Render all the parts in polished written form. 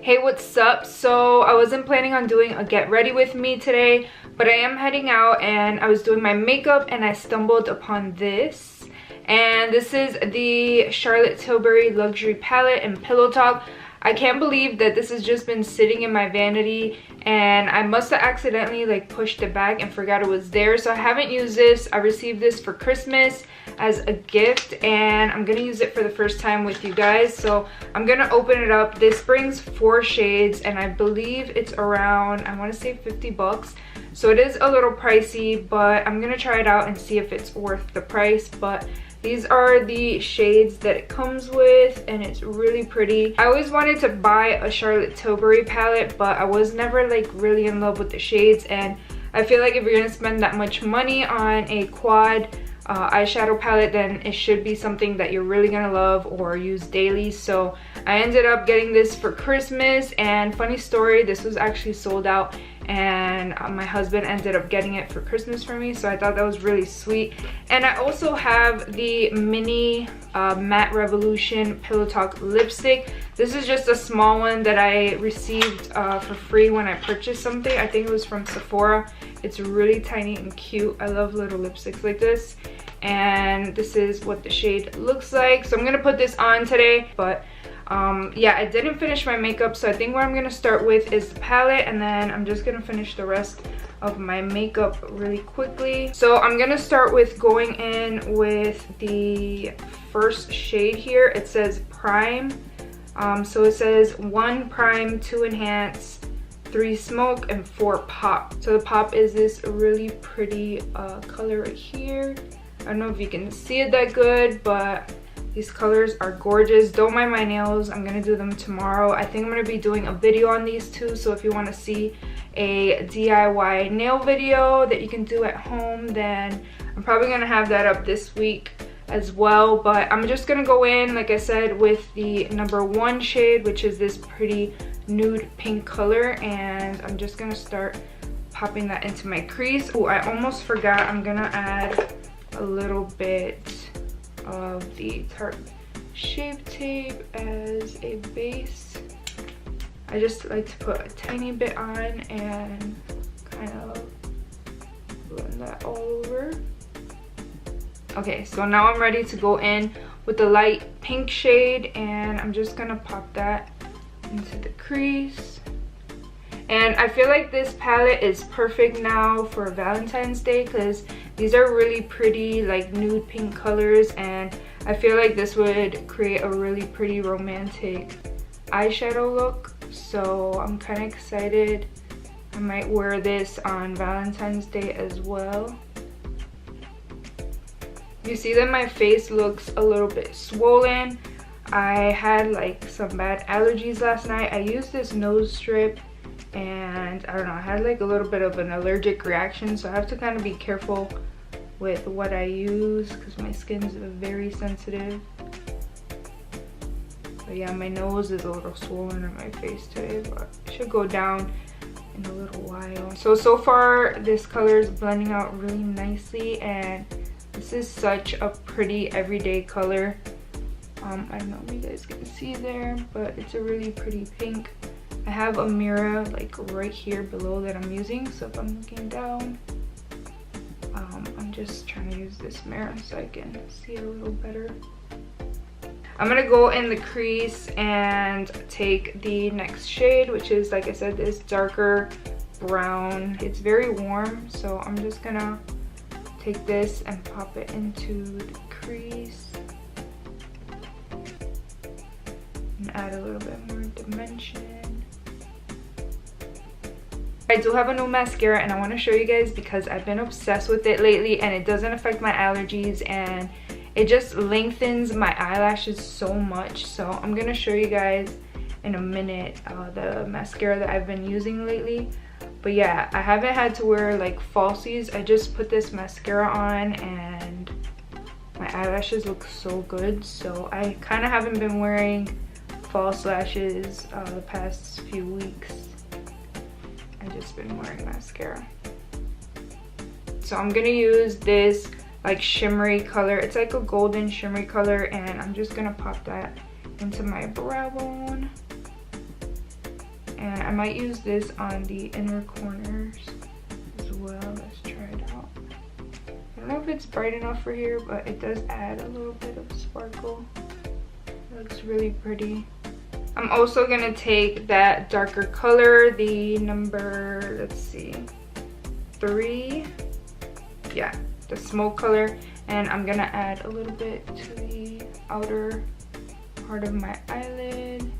Hey, what's up? So I wasn't planning on doing a get ready with me today, but I am heading out and I was doing my makeup and I stumbled upon this. And this is the Charlotte Tilbury Luxury Palette in Pillow Talk. I can't believe that this has just been sitting in my vanity and I must have accidentally like pushed it back and forgot it was there. So I haven't used this. I received this for Christmas as a gift and I'm gonna use it for the first time with you guys. So I'm gonna open it up. This brings 4 shades and I believe it's around, I want to say 50 bucks. So it is a little pricey, but I'm gonna try it out and see if it's worth the price. But these are the shades that it comes with and it's really pretty. I always wanted to buy a Charlotte Tilbury palette, but I was never like really in love with the shades, and I feel like if you're gonna spend that much money on a quad eyeshadow palette, then it should be something that you're really gonna love or use daily. So I ended up getting this for Christmas, and funny story, this was actually sold out and my husband ended up getting it for Christmas for me, so I thought that was really sweet. And I also have the mini Matte Revolution Pillow Talk lipstick. This is just a small one that I received for free when I purchased something. I think it was from Sephora. It's really tiny and cute. I love little lipsticks like this. And this is what the shade looks like. So I'm gonna put this on today, but yeah, I didn't finish my makeup, so I think what I'm gonna start with is the palette, and then I'm just gonna finish the rest of my makeup really quickly. So I'm gonna start with going in with the first shade here. It says Prime. So it says 1 Prime, 2 Enhance, 3 Smoke, and 4 Pop. So the Pop is this really pretty color right here. I don't know if you can see it that good, but these colors are gorgeous. Don't mind my nails. I'm gonna do them tomorrow. I think I'm gonna be doing a video on these too, so if you want to see a DIY nail video that you can do at home, then I'm probably gonna have that up this week as well. But I'm just gonna go in, like I said, with the number 1 shade, which is this pretty nude pink color, and I'm just gonna start popping that into my crease. Oh, I almost forgot, I'm gonna add a little bit of the Tarte Shape Tape as a base. I just like to put a tiny bit on and kind of blend that all over. Okay, so now I'm ready to go in with the light pink shade, and I'm just gonna pop that into the crease. And I feel like this palette is perfect now for Valentine's Day because these are really pretty like nude pink colors, and I feel like this would create a really pretty romantic eyeshadow look. So I'm kind of excited. I might wear this on Valentine's Day as well. You see that my face looks a little bit swollen. I had like some bad allergies last night. I used this nose strip and I don't know, I had like a little bit of an allergic reaction, so I have to kind of be careful with what I use because my skin is very sensitive. But yeah, my nose is a little swollen on my face today, but it should go down in a little while. So far this color is blending out really nicely, and this is such a pretty everyday color. I don't know if you guys can see there, but it's a really pretty pink. I have a mirror like right here below that I'm using, so if I'm looking down, I'm just trying to use this mirror so I can see it a little better. I'm gonna go in the crease and take the next shade, which is, like I said, this darker brown. It's very warm, so I'm just gonna take this and pop it into the crease and add a little bit more dimension. I do have a new mascara and I want to show you guys because I've been obsessed with it lately, and it doesn't affect my allergies and it just lengthens my eyelashes so much. So I'm going to show you guys in a minute the mascara that I've been using lately. But yeah, I haven't had to wear like falsies. I just put this mascara on and my eyelashes look so good. So I kind of haven't been wearing false lashes the past few weeks. I've just been wearing mascara. So I'm gonna use this like shimmery color. It's like a golden shimmery color, and I'm just gonna pop that into my brow bone. And I might use this on the inner corners as well. Let's try it out. I don't know if it's bright enough for here, but it does add a little bit of sparkle. It looks really pretty. I'm also gonna take that darker color, the number, let's see, 3. Yeah, the smoke color. And I'm gonna add a little bit to the outer part of my eyelid.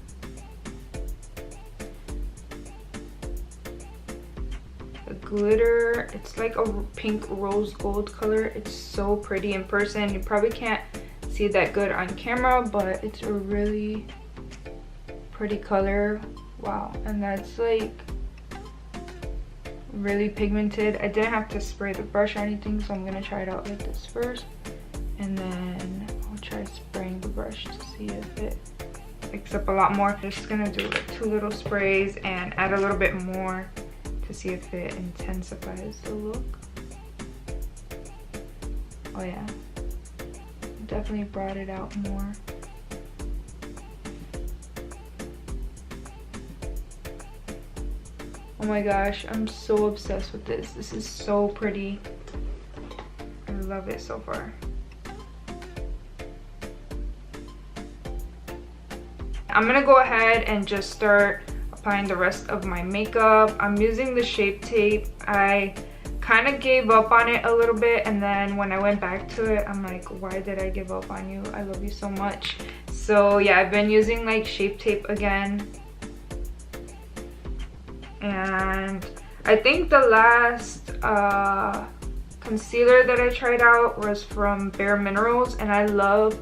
The glitter, it's like a pink rose gold color. It's so pretty in person. You probably can't see that good on camera, but it's a really pretty color. Wow. And that's like really pigmented. I didn't have to spray the brush or anything, so I'm gonna try it out like this first, and then I'll try spraying the brush to see if it picks up a lot more. Just gonna do like 2 little sprays and add a little bit more to see if it intensifies the look. Oh yeah, definitely brought it out more. Oh my gosh, I'm so obsessed with this. This is so pretty. I love it so far. I'm gonna go ahead and just start applying the rest of my makeup. I'm using the Shape Tape. I kind of gave up on it a little bit, and then when I went back to it, I'm like, why did I give up on you? I love you so much. So yeah, I've been using like Shape Tape again. And I think the last concealer that I tried out was from Bare Minerals, and I love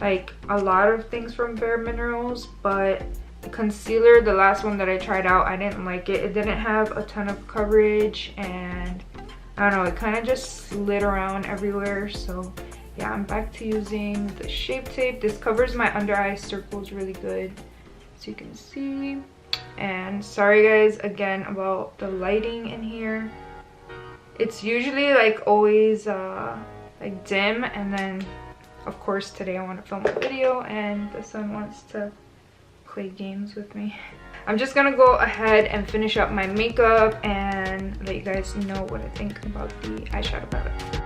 like a lot of things from Bare Minerals, but the concealer, the last one that I tried out, I didn't like it. It didn't have a ton of coverage, and I don't know, it kind of just slid around everywhere. So yeah, I'm back to using the Shape Tape. This covers my under eye circles really good, so you can see. And sorry guys again about the lighting in here. It's usually like always like dim, and then of course today I want to film a video and the son wants to play games with me. I'm just gonna go ahead and finish up my makeup and let you guys know what I think about the eyeshadow palette.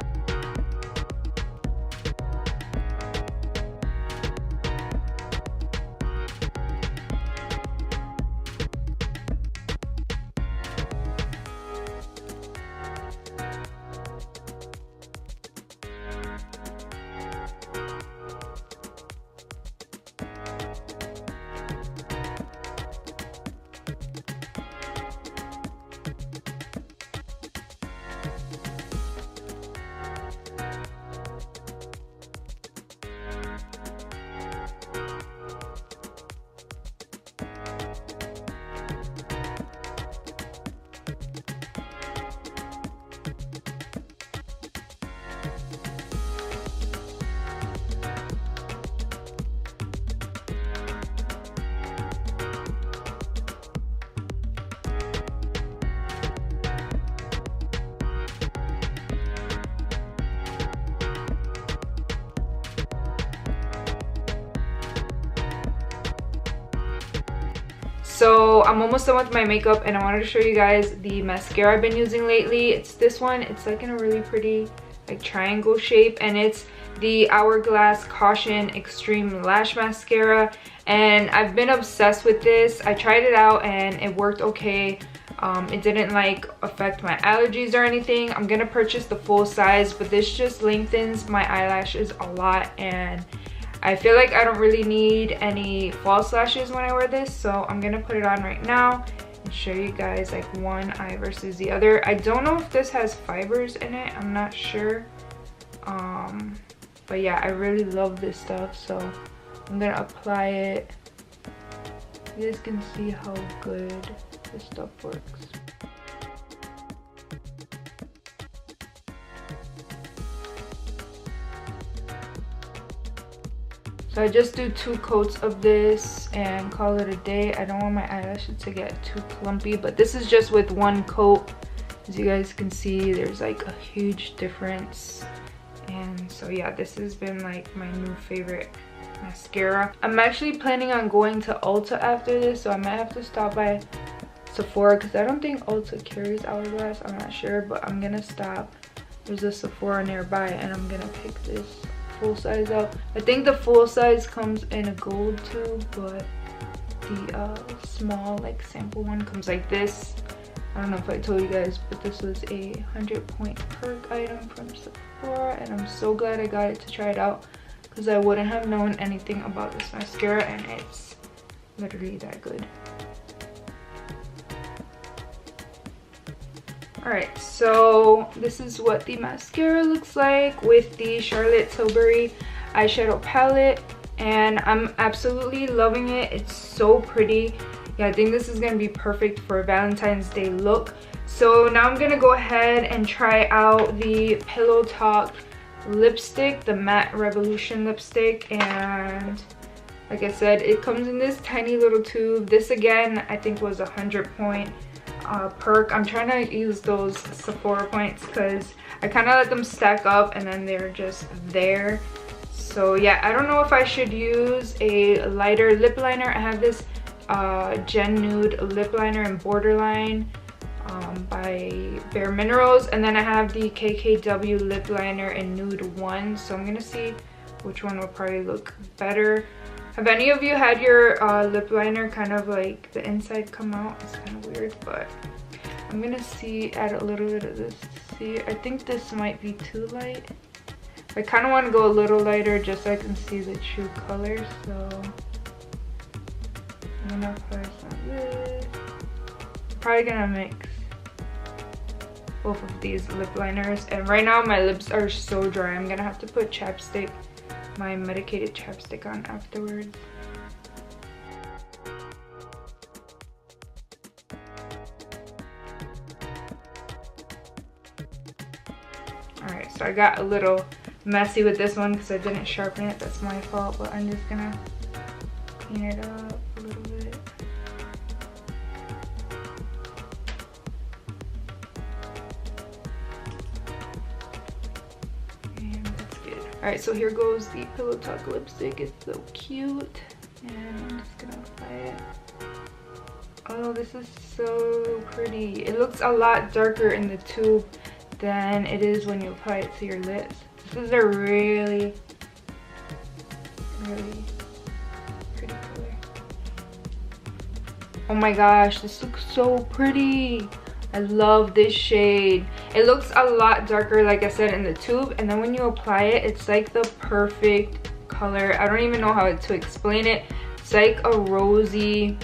So I'm almost done with my makeup, and I wanted to show you guys the mascara I've been using lately. It's this one. It's like in a really pretty like triangle shape, and it's the Hourglass Caution Extreme Lash Mascara, and I've been obsessed with this. I tried it out and it worked okay. It didn't like affect my allergies or anything. I'm gonna purchase the full size, but this just lengthens my eyelashes a lot, and I feel like I don't really need any false lashes when I wear this, so I'm gonna put it on right now and show you guys like one eye versus the other. I don't know if this has fibers in it, I'm not sure, but yeah, I really love this stuff, so I'm gonna apply it. You guys can see how good this stuff works. So I just do 2 coats of this and call it a day. I don't want my eyelashes to get too clumpy, but this is just with 1 coat. As you guys can see, there's like a huge difference. And so yeah, this has been like my new favorite mascara. I'm actually planning on going to Ulta after this, so I might have to stop by Sephora, because I don't think Ulta carries Hourglass. I'm not sure, but I'm gonna stop. There's a Sephora nearby and I'm gonna pick this full size up. I think the full size comes in a gold tube, but the small like sample one comes like this. I don't know if I told you guys, but this was a 100-point perk item from Sephora, and I'm so glad I got it to try it out, because I wouldn't have known anything about this mascara, and it's literally that good. Alright, so this is what the mascara looks like with the Charlotte Tilbury Eyeshadow Palette, and I'm absolutely loving it. It's so pretty. Yeah, I think this is going to be perfect for a Valentine's Day look. So now I'm going to go ahead and try out the Pillow Talk lipstick, the Matte Revolution lipstick. And like I said, it comes in this tiny little tube. This again, I think was a 100-point perk. I'm trying to use those Sephora points because I kind of let them stack up and then they're just there. So yeah, I don't know if I should use a lighter lip liner. I have this Gen Nude lip liner in Borderline by Bare Minerals, and then I have the KKW lip liner in Nude 1, so I'm gonna see which one will probably look better. Have any of you had your lip liner kind of like the inside come out? It's kind of weird, but I'm gonna see, add a little bit of this to see. I think this might be too light. I kind of want to go a little lighter just so I can see the true color, so I'm gonna apply some of this. Probably gonna mix both of these lip liners, and right now my lips are so dry. I'm gonna have to put chapstick, my medicated chapstick, on afterwards. Alright, so I got a little messy with this one because I didn't sharpen it. That's my fault, but I'm just gonna clean it up a little bit. And that's good. Alright, so here goes the Pillow Talk lipstick. It's so cute. And I'm just gonna apply it. Oh, this is so pretty. It looks a lot darker in the tube than it is when you apply it to your lips. This is a really, really pretty color. Oh my gosh, this looks so pretty. I love this shade. It looks a lot darker, like I said, in the tube, and then when you apply it, it's like the perfect color. I don't even know how to explain it. It's like a rosy,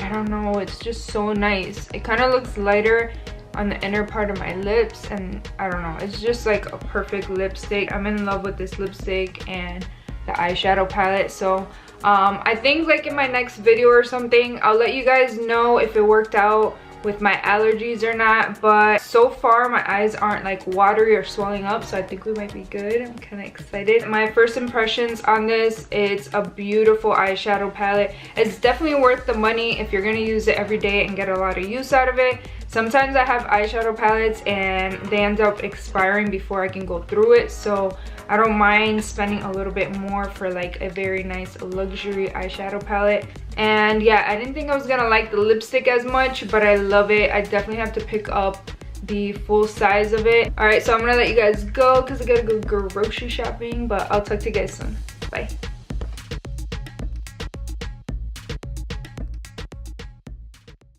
I don't know, it's just so nice. It kind of looks lighter on the inner part of my lips, and I don't know, it's just like a perfect lipstick. I'm in love with this lipstick and the eyeshadow palette. So I think like in my next video or something, I'll let you guys know if it worked out with my allergies or not, but so far my eyes aren't like watery or swelling up, so I think we might be good. I'm kind of excited. My first impressions on this, it's a beautiful eyeshadow palette. It's definitely worth the money if you're gonna use it every day and get a lot of use out of it. Sometimes I have eyeshadow palettes and they end up expiring before I can go through it, so I don't mind spending a little bit more for like a very nice luxury eyeshadow palette. And yeah, I didn't think I was gonna like the lipstick as much, but I love it. I definitely have to pick up the full size of it. All right, so I'm gonna let you guys go because I gotta go grocery shopping, but I'll talk to you guys soon. Bye.